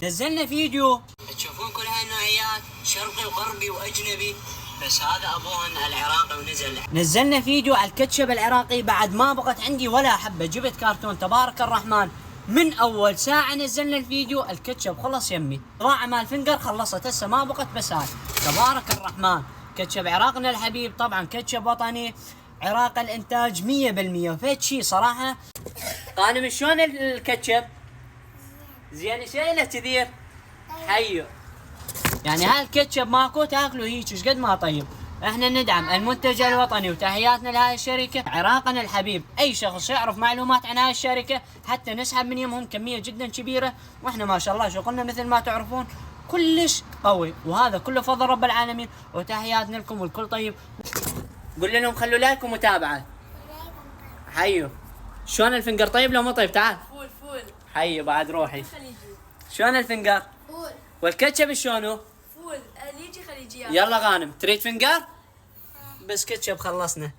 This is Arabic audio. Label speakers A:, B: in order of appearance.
A: نزلنا فيديو
B: تشوفون كل هاي النوعيات شرقي وغربي واجنبي، بس هذا ابوهن العراقي ونزل.
A: نزلنا فيديو على الكاتشب العراقي بعد ما بقت عندي ولا حبه، جبت كرتون تبارك الرحمن من اول ساعه نزلنا الفيديو الكاتشب خلص يمي. ضاع مال فنجر خلصت هسه ما بقت بس هاي تبارك الرحمن. كاتشب عراقنا الحبيب، طبعا كاتشب وطني عراق الانتاج 100%. وفيت شي صراحه غانم شلون الكاتشب؟ زين شايله كثير حيو. يعني هاي الكاتشب ماكو تاكلوا هيك ايش قد ما طيب. احنا ندعم المنتج الوطني وتحياتنا لهاي الشركه عراقنا الحبيب. اي شخص يعرف معلومات عن هاي الشركه حتى نسحب من يمهم كميه جدا كبيره، واحنا ما شاء الله شغلنا مثل ما تعرفون كلش قوي، وهذا كله فضل رب العالمين. وتحياتنا لكم والكل طيب. قول لهم خلوا لايك ومتابعه. حيو. شلون الفنجر طيب لو مو طيب؟ تعال
C: فول
A: حيو بعد روحي.
C: خليجي.
A: شلون الفنجر؟
C: فول
A: والكاتشب شلونه؟
C: خليجي
A: يلا غانم تريد فنجر؟ بس كاتشب خلصنا.